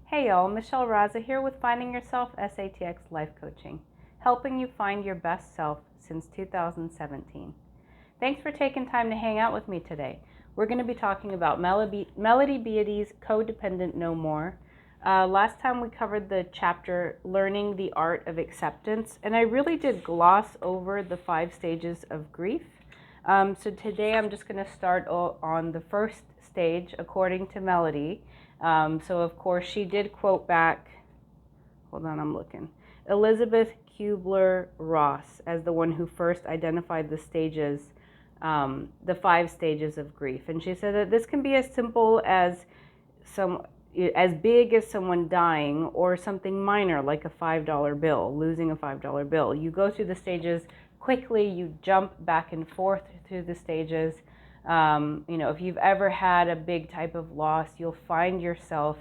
Hey y'all, Michelle Raza here with Finding Yourself SATX Life Coaching, helping you find your best self since 2017. Thanks for taking time to hang out with me today. We're going to be talking about Melody Beattie's Codependent No More. Last time we covered the chapter Learning the Art of Acceptance, and I really did gloss over the 5 stages of grief. So today I'm just going to start on the first stage according to Melody. So of course she did quote back, hold on, I'm looking, Elizabeth Kubler-Ross as the one who first identified the stages, the 5 stages of grief. And she said that this can be as simple as big as someone dying, or something minor like a $5 bill, losing a $5 bill. You go through the stages quickly, you jump back and forth through the stages. If you've ever had a big type of loss, you'll find yourself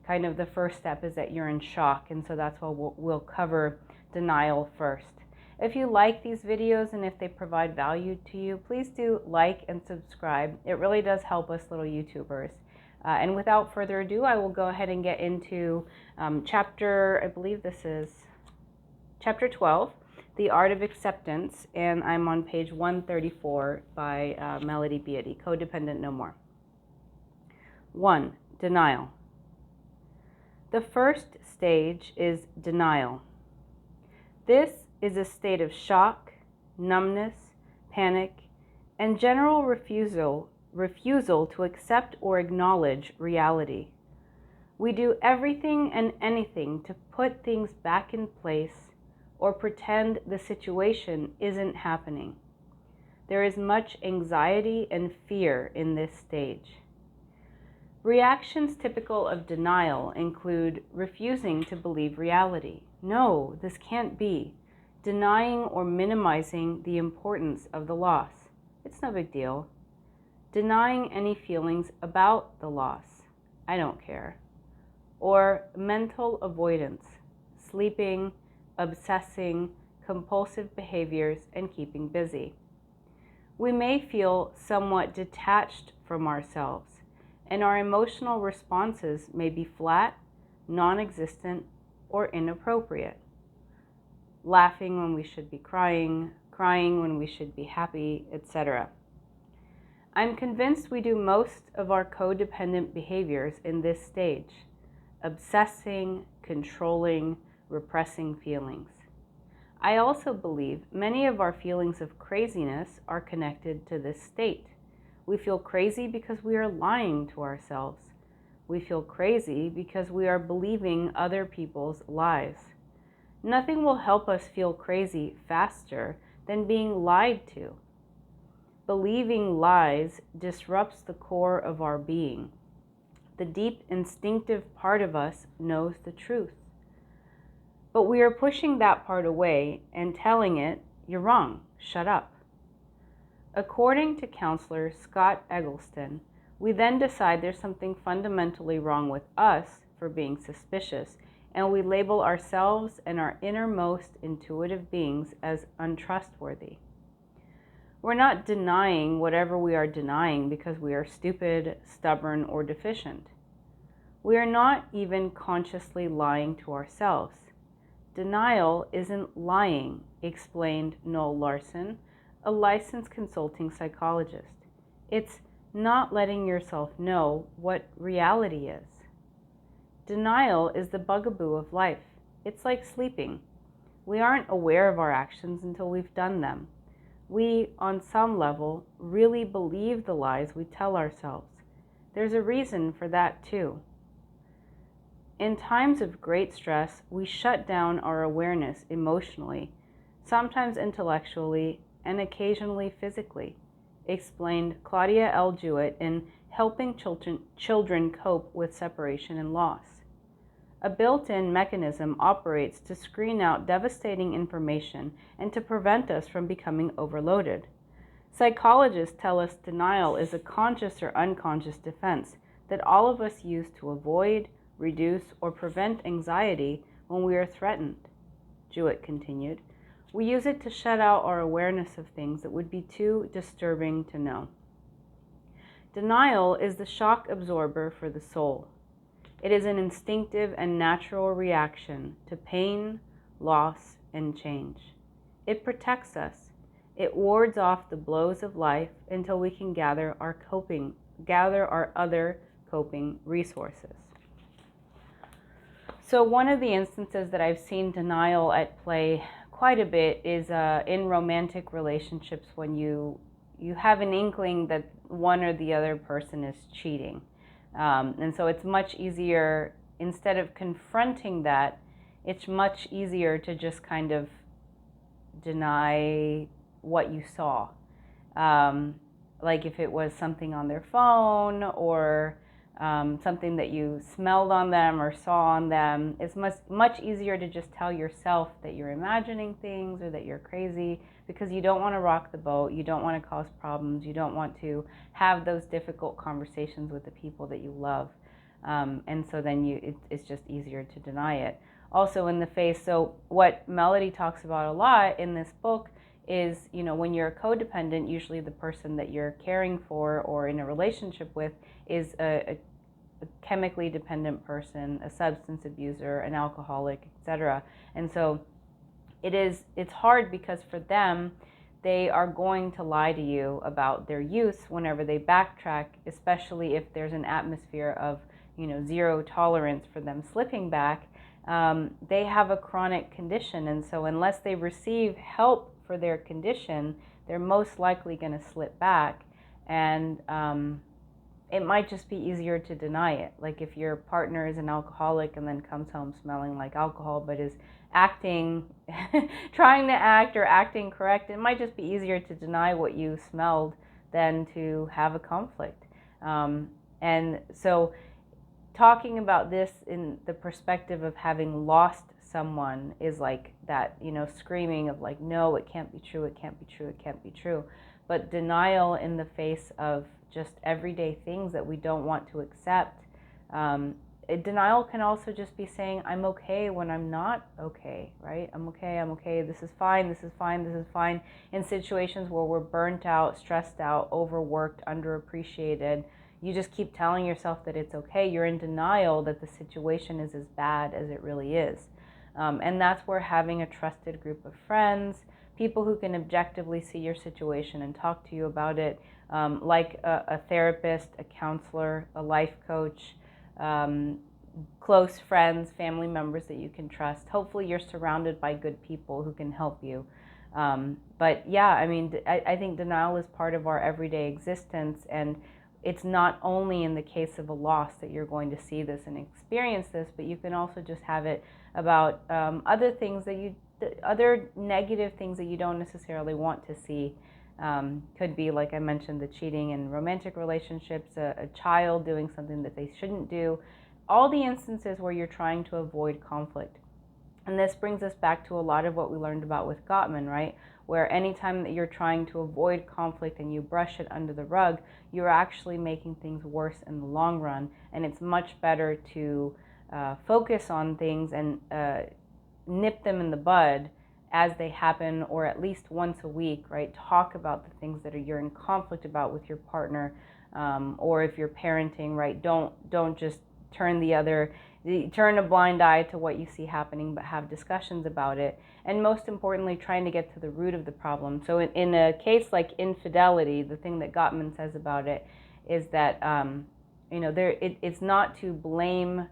kind of the first step is that you're in shock. And so that's why we'll cover denial first. If you like these videos and if they provide value to you, please do like and subscribe. It really does help us little YouTubers. And without further ado, I will go ahead and get into chapter, I believe this is chapter 12, The Art of Acceptance, and I'm on page 134 by Melody Beattie, Codependent No More. 1. Denial. The first stage is denial. This is a state of shock, numbness, panic, and general refusal to accept or acknowledge reality. We do everything and anything to put things back in place or pretend the situation isn't happening. There is much anxiety and fear in this stage. Reactions typical of denial include refusing to believe reality. No, this can't be. Denying or minimizing the importance of the loss. It's no big deal. Denying any feelings about the loss. I don't care. Or mental avoidance, sleeping, obsessing, compulsive behaviors, and keeping busy. We may feel somewhat detached from ourselves, and our emotional responses may be flat, non-existent, or inappropriate. Laughing when we should be crying, crying when we should be happy, etc. I'm convinced we do most of our codependent behaviors in this stage: obsessing, controlling, repressing feelings. I also believe many of our feelings of craziness are connected to this state. We feel crazy because we are lying to ourselves. We feel crazy because we are believing other people's lies. Nothing will help us feel crazy faster than being lied to. Believing lies disrupts the core of our being. The deep instinctive part of us knows the truth. But we are pushing that part away and telling it, "You're wrong, shut up." According to counselor Scott Eggleston, we then decide there's something fundamentally wrong with us for being suspicious, and we label ourselves and our innermost intuitive beings as untrustworthy. We're not denying whatever we are denying because we are stupid, stubborn, or deficient. We are not even consciously lying to ourselves. Denial isn't lying, explained Noel Larson, a licensed consulting psychologist. It's not letting yourself know what reality is. Denial is the bugaboo of life. It's like sleeping. We aren't aware of our actions until we've done them. We, on some level, really believe the lies we tell ourselves. There's a reason for that too. In times of great stress, we shut down our awareness emotionally, sometimes intellectually, and occasionally physically, explained Claudia L. Jewett in Helping Children Cope with Separation and Loss. A built-in mechanism operates to screen out devastating information and to prevent us from becoming overloaded. Psychologists tell us denial is a conscious or unconscious defense that all of us use to avoid, reduce, or prevent anxiety when we are threatened. Jewett continued, we use it to shut out our awareness of things that would be too disturbing to know. Denial is the shock absorber for the soul. It is an instinctive and natural reaction to pain, loss, and change. It protects us. It wards off the blows of life until we can gather our other coping resources. So one of the instances that I've seen denial at play quite a bit is in romantic relationships, when you have an inkling that one or the other person is cheating. And so it's much easier, instead of confronting that, it's much easier to just kind of deny what you saw. Like if it was something on their phone, or something that you smelled on them or saw on them, it's much easier to just tell yourself that you're imagining things or that you're crazy, because you don't want to rock the boat, you don't want to cause problems, you don't want to have those difficult conversations with the people that you love. And so then it's just easier to deny it. Also in the face, so what Melody talks about a lot in this book is, when you're a codependent, usually the person that you're caring for or in a relationship with is a chemically dependent person, a substance abuser, an alcoholic, etc. And so it's hard, because for them, they are going to lie to you about their use whenever they backtrack, especially if there's an atmosphere of zero tolerance for them slipping back. They have a chronic condition, and so unless they receive help for their condition, they're most likely going to slip back. And it might just be easier to deny it. Like if your partner is an alcoholic and then comes home smelling like alcohol, but is acting, trying to act or acting correct, it might just be easier to deny what you smelled than to have a conflict. And so talking about this in the perspective of having lost someone is like that, screaming of like, no, it can't be true, it can't be true, it can't be true. But denial in the face of just everyday things that we don't want to accept. Denial can also just be saying, I'm okay when I'm not okay, right? I'm okay, this is fine, this is fine, this is fine. In situations where we're burnt out, stressed out, overworked, underappreciated, you just keep telling yourself that it's okay. You're in denial that the situation is as bad as it really is. And that's where having a trusted group of friends, people who can objectively see your situation and talk to you about it, like a therapist, a counselor, a life coach, close friends, family members that you can trust. Hopefully you're surrounded by good people who can help you. But yeah, I think denial is part of our everyday existence, and it's not only in the case of a loss that you're going to see this and experience this, but you can also just have it about other things other negative things that you don't necessarily want to see. Could be, like I mentioned, the cheating in romantic relationships, a child doing something that they shouldn't do, all the instances where you're trying to avoid conflict. And this brings us back to a lot of what we learned about with Gottman, right? Where anytime that you're trying to avoid conflict and you brush it under the rug, you're actually making things worse in the long run. And it's much better to focus on things and nip them in the bud as they happen, or at least once a week, right? Talk about the things that you're in conflict about with your partner, or if you're parenting, right? Don't just turn a blind eye to what you see happening, but have discussions about it. And most importantly, trying to get to the root of the problem. So in a case like infidelity, the thing that Gottman says about it is that it's not to blame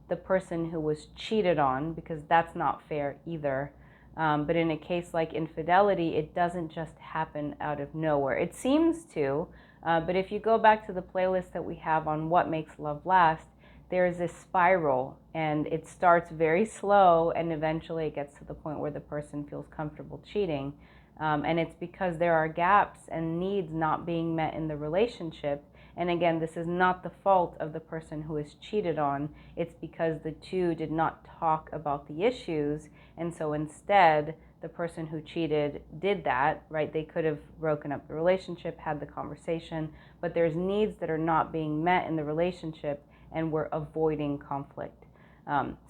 the person who was cheated on, because that's not fair either. But in a case like infidelity, it doesn't just happen out of nowhere. It seems to, but if you go back to the playlist that we have on what makes love last, there's this spiral, and it starts very slow, and eventually it gets to the point where the person feels comfortable cheating. And it's because there are gaps and needs not being met in the relationship. And again, this is not the fault of the person who is cheated on. It's because the two did not talk about the issues. And so instead, the person who cheated did that, right? They could have broken up the relationship, had the conversation, but there's needs that are not being met in the relationship, and we're avoiding conflict.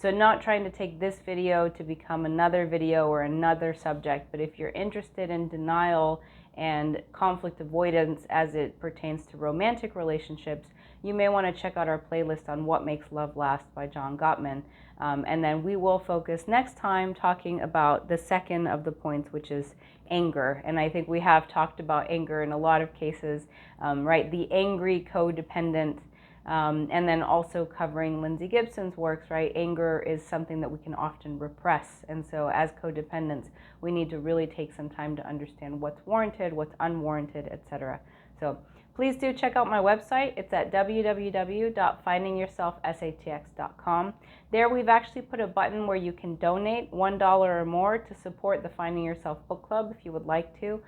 So not trying to take this video to become another video or another subject, but if you're interested in denial and conflict avoidance as it pertains to romantic relationships, you may want to check out our playlist on What Makes Love Last by John Gottman. And then we will focus next time talking about the second of the points, which is anger. And I think we have talked about anger in a lot of cases, right? The angry codependent, and then also covering Lindsay Gibson's works, right? Anger is something that we can often repress. And so as codependents, we need to really take some time to understand what's warranted, what's unwarranted, etc. So please do check out my website. It's at www.findingyourselfsatx.com. There we've actually put a button where you can donate $1 or more to support the Finding Yourself Book Club if you would like to.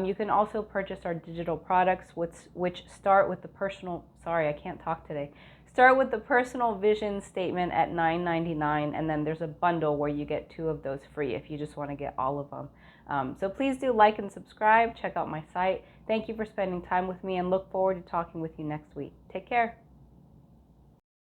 You can also purchase our digital products, which start with the personal, sorry, I can't talk today. Start with the personal vision statement at $9.99, and then there's a bundle where you get 2 of those free if you just want to get all of them. So please do like and subscribe. Check out my site. Thank you for spending time with me, and look forward to talking with you next week. Take care.